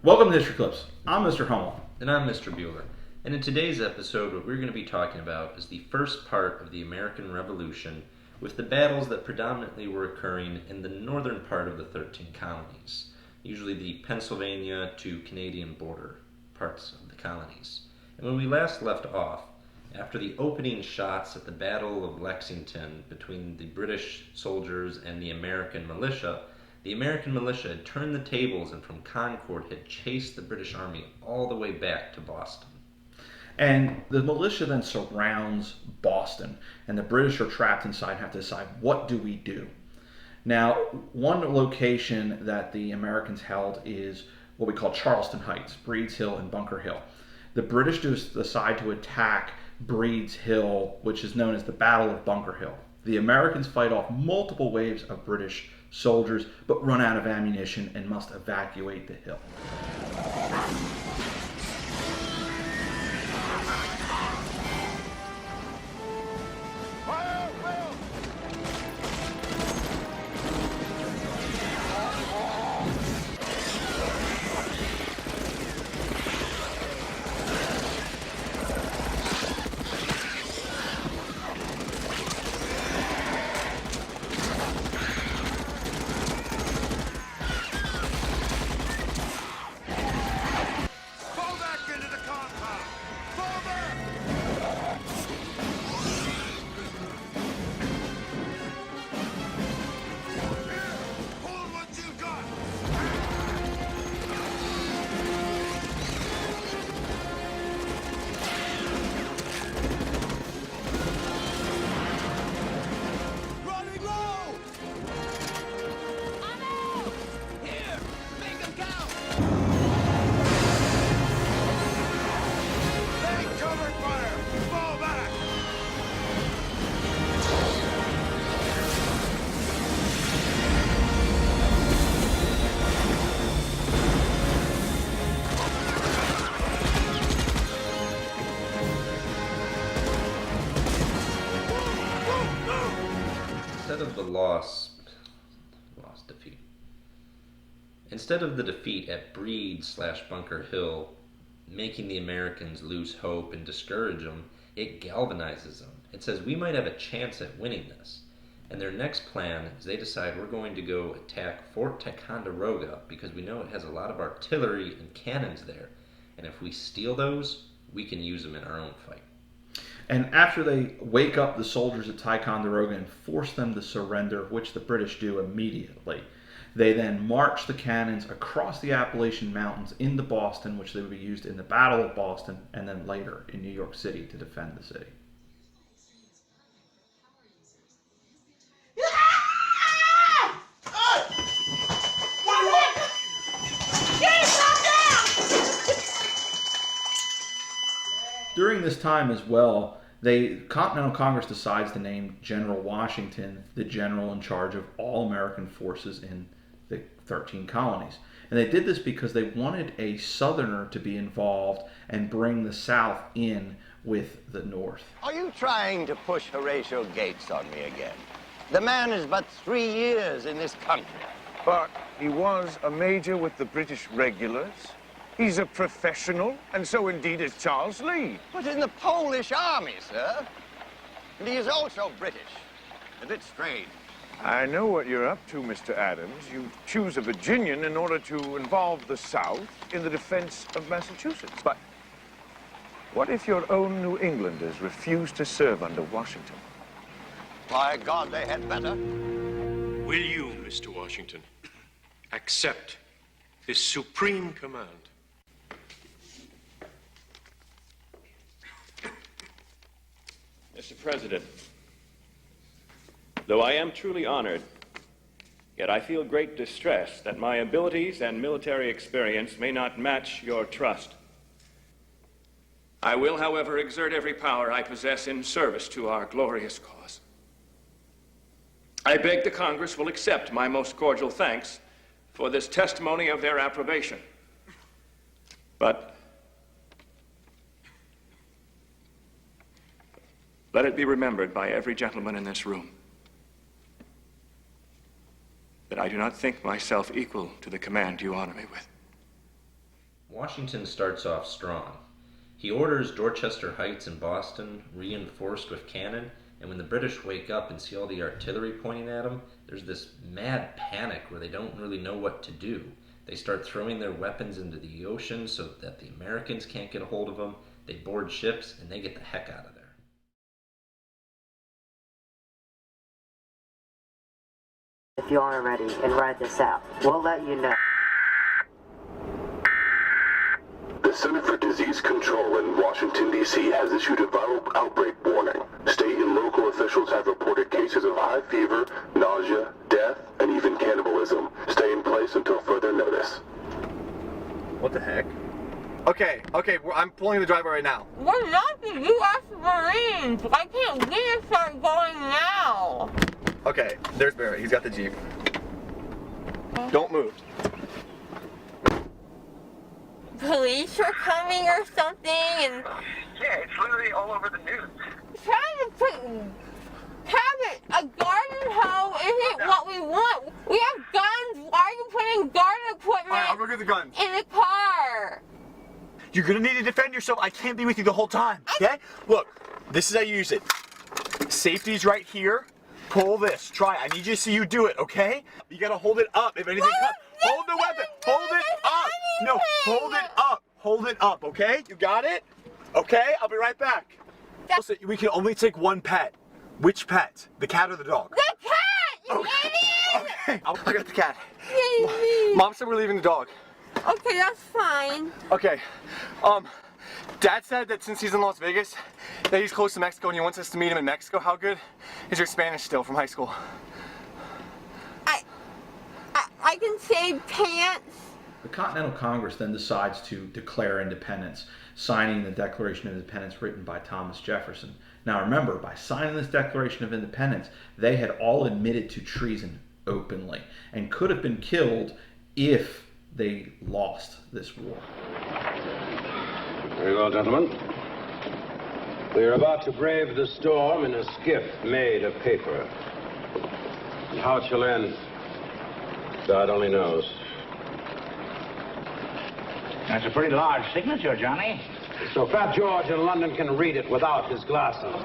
Welcome to History Clips. I'm Mr. Hummel. And I'm Mr. Bueller. And in today's episode, what we're going to be talking about is the first part of the American Revolution with the battles that predominantly were occurring in the northern part of the 13 colonies, usually the Pennsylvania to Canadian border parts of the colonies. And when we last left off, after the opening shots at the Battle of Lexington between the British soldiers and the American militia had turned the tables and from Concord had chased the British Army all the way back to Boston. And the militia then surrounds Boston, and the British are trapped inside and have to decide, what do we do? Now, one location that the Americans held is what we call Charleston Heights, Breed's Hill and Bunker Hill. The British decide to attack Breed's Hill, which is known as the Battle of Bunker Hill. The Americans fight off multiple waves of British soldiers, but run out of ammunition and must evacuate the hill. Instead of the defeat at Breed/Bunker Hill making the Americans lose hope and discourage them, it galvanizes them. It says, we might have a chance at winning this. And their next plan is they decide we're going to go attack Fort Ticonderoga because we know it has a lot of artillery and cannons there. And if we steal those, we can use them in our own fight. And after they wake up the soldiers at Ticonderoga and force them to surrender, which the British do immediately, they then march the cannons across the Appalachian Mountains into Boston, which they would be used in the Battle of Boston, and then later in New York City to defend the city. During this time as well, the Continental Congress decides to name General Washington the general in charge of all American forces in the 13 colonies. And they did this because they wanted a Southerner to be involved and bring the South in with the North. Are you trying to push Horatio Gates on me again? The man is but 3 years in this country. But he was a major with the British regulars. He's a professional, and so indeed is Charles Lee. But in the Polish army, sir. And he is also British. A bit strange. I know what you're up to, Mr. Adams. You choose a Virginian in order to involve the South in the defense of Massachusetts. But what if your own New Englanders refuse to serve under Washington? By God, they had better. Will you, Mr. Washington, accept this supreme command? Mr. President, though I am truly honored, yet I feel great distress that my abilities and military experience may not match your trust. I will, however, exert every power I possess in service to our glorious cause. I beg the Congress will accept my most cordial thanks for this testimony of their approbation. But let it be remembered by every gentleman in this room that I do not think myself equal to the command you honor me with. Washington starts off strong. He orders Dorchester Heights in Boston reinforced with cannon, and when the British wake up and see all the artillery pointing at them, there's this mad panic where they don't really know what to do. They start throwing their weapons into the ocean so that the Americans can't get a hold of them. They board ships, and they get the heck out of there. If you aren't ready and ride this out, we'll let you know. The Center for Disease Control in Washington, D.C. has issued a viral outbreak warning. State and local officials have reported cases of high fever, nausea, death, and even cannibalism. Stay in place until further notice. What the heck? Okay, I'm pulling the driveway right now. We're not the U.S. Marines. I can't get to start going now. Okay, there's Barry. He's got the Jeep. Don't move. Police are coming or something, and yeah, it's literally all over the news. Trying to put a garden hoe isn't what we want. We have guns. Why are you putting garden equipment All right, I'll go get the guns. in the car? You're gonna need to defend yourself. I can't be with you the whole time, okay? Look, this is how you use it. Safety's right here. Pull this. Try. I need you to see you do it, okay? You gotta hold it up. If anything comes, hold the weapon. Hold it up. No, hold it up. Hold it up, okay? You got it? Okay, I'll be right back. Listen, we can only take one pet. Which pet? The cat or the dog? The cat, you idiot! Okay, I got the cat. Mom said we're leaving the dog. Okay, that's fine. Okay, Dad said that since he's in Las Vegas, that he's close to Mexico and he wants us to meet him in Mexico. How good is your Spanish still from high school? I can say pants. The Continental Congress then decides to declare independence, signing the Declaration of Independence written by Thomas Jefferson. Now remember, by signing this Declaration of Independence, they had all admitted to treason openly and could have been killed if they lost this war. Very well, gentlemen. We are about to brave the storm in a skiff made of paper. And how it shall end, God only knows. That's a pretty large signature, Johnny. So Fat George in London can read it without his glasses. All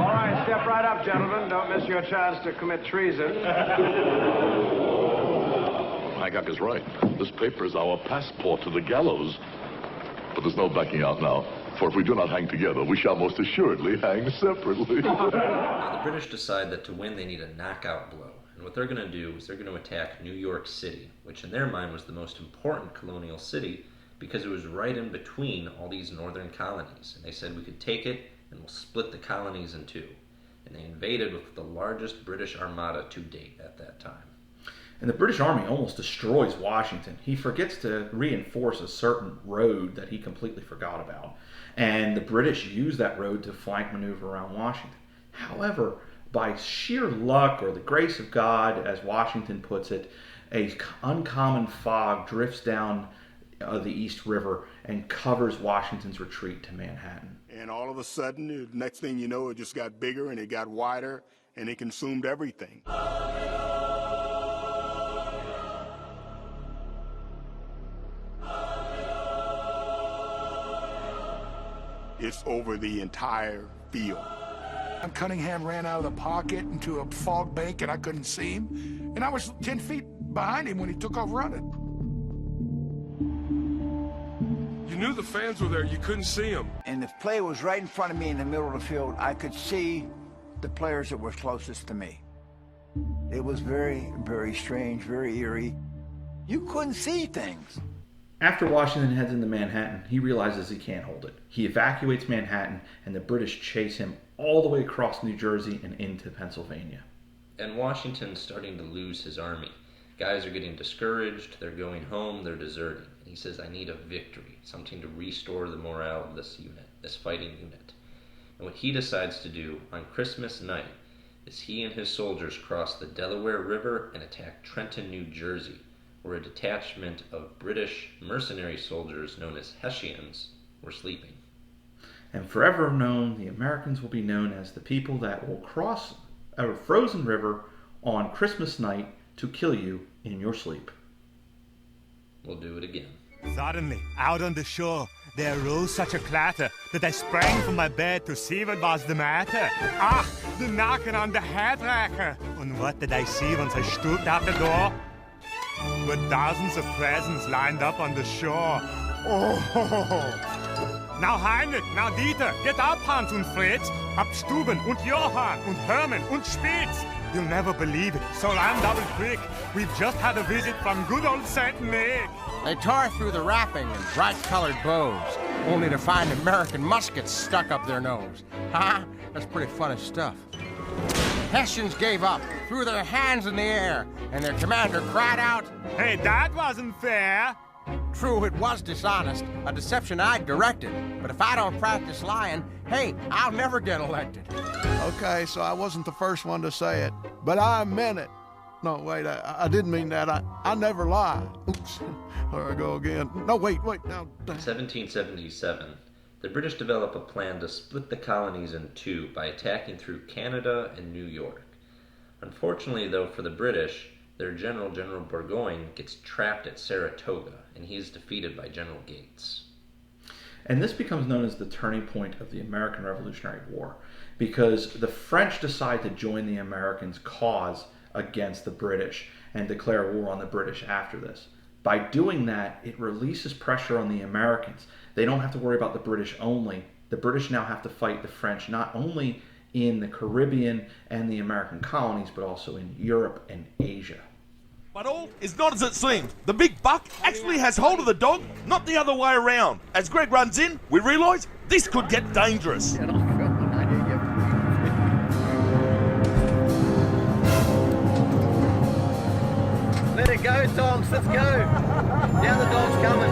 right, step right up, gentlemen. Don't miss your chance to commit treason. Hancock is right. This paper is our passport to the gallows. But there's no backing out now. For if we do not hang together, we shall most assuredly hang separately. The British decide that to win, they need a knockout blow. And what they're going to do is they're going to attack New York City, which in their mind was the most important colonial city because it was right in between all these northern colonies. And they said we could take it and we'll split the colonies in two. And they invaded with the largest British armada to date at that time. And the British Army almost destroys Washington. He forgets to reinforce a certain road that he completely forgot about. And the British use that road to flank maneuver around Washington. However, by sheer luck or the grace of God, as Washington puts it, a uncommon fog drifts down the East River and covers Washington's retreat to Manhattan. And all of a sudden, the next thing you know, it just got bigger and it got wider and it consumed everything. It's over the entire field. Cunningham ran out of the pocket into a fog bank and I couldn't see him. And I was 10 feet behind him when he took off running. You knew the fans were there, you couldn't see them. And the play was right in front of me in the middle of the field. I could see the players that were closest to me. It was very, very strange, very eerie. You couldn't see things. After Washington heads into Manhattan, he realizes he can't hold it. He evacuates Manhattan, and the British chase him all the way across New Jersey and into Pennsylvania. And Washington's starting to lose his army. Guys are getting discouraged, they're going home, they're deserting. And he says, I need a victory, something to restore the morale of this unit, this fighting unit. And what he decides to do on Christmas night is he and his soldiers cross the Delaware River and attack Trenton, New Jersey, where a detachment of British mercenary soldiers known as Hessians were sleeping. And forever known, the Americans will be known as the people that will cross a frozen river on Christmas night to kill you in your sleep. We'll do it again. Suddenly, out on the shore, there arose such a clatter that I sprang from my bed to see what was the matter. Ah, the knocking on the headracker. And what did I see once I stood out the door? Were dozens of presents lined up on the shore. Oh! Now Heinrich, now Dieter, get up, Hans und Fritz. Abstuben und Johann und Hermann und Spitz. You'll never believe it, so I'm double quick. We've just had a visit from good old St. Nick. They tore through the wrapping in bright-colored bows, only to find American muskets stuck up their nose. Ha! That's pretty funny stuff. Hessians gave up, threw their hands in the air, and their commander cried out, "Hey, that wasn't fair!" True, it was dishonest, a deception I'd directed. But if I don't practice lying, hey, I'll never get elected. Okay, so I wasn't the first one to say it, but I meant it. No, wait, I didn't mean that. I never lie. Oops, there I go again. No, wait, now. In 1777, the British develop a plan to split the colonies in two by attacking through Canada and New York. Unfortunately, though, for the British, their general, General Burgoyne, gets trapped at Saratoga, and he is defeated by General Gates. And this becomes known as the turning point of the American Revolutionary War, because the French decide to join the Americans' cause against the British and declare war on the British after this. By doing that, it releases pressure on the Americans. They don't have to worry about the British only. The British now have to fight the French not only in the Caribbean and the American colonies, but also in Europe and Asia. But all is not as it seems. The big buck actually has hold of the dog, not the other way around. As Greg runs in, we realise this could get dangerous. Let it go, dogs, let's go. Now the dog's coming.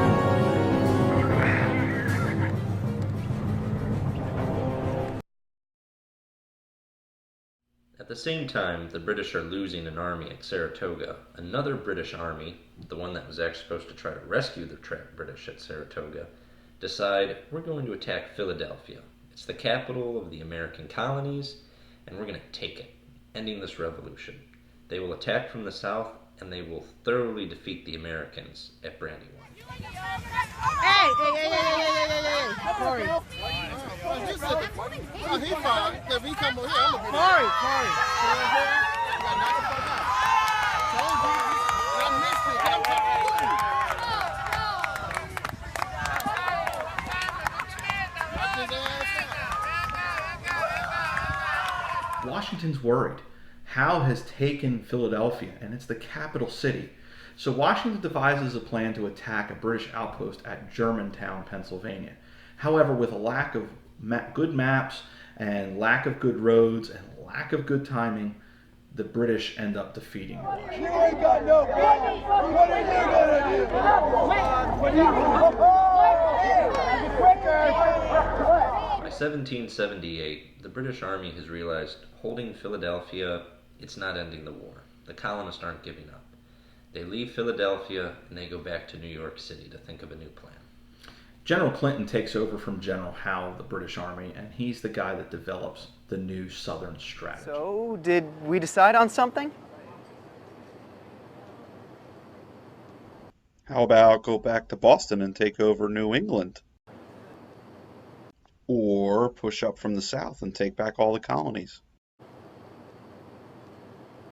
At the same time, the British are losing an army at Saratoga. Another British army, the one that was actually supposed to try to rescue the trapped British at Saratoga, decide we're going to attack Philadelphia. It's the capital of the American colonies, and we're going to take it, ending this revolution. They will attack from the south, and they will thoroughly defeat the Americans at Brandywine. Hey! Corey. Oh, he fine. If he come over here, I'm gonna Corey. Washington's worried. Howe has taken Philadelphia, and it's the capital city. So Washington devises a plan to attack a British outpost at Germantown, Pennsylvania. However, with a lack of good maps and lack of good roads and lack of good timing, the British end up defeating Washington. You ain't got no gun. What are you gonna do? By 1778, the British Army has realized holding Philadelphia, it's not ending the war. The colonists aren't giving up. They leave Philadelphia and they go back to New York City to think of a new plan. General Clinton takes over from General Howe of the British Army, and he's the guy that develops the new Southern strategy. So, did we decide on something? How about go back to Boston and take over New England? Or push up from the south and take back all the colonies?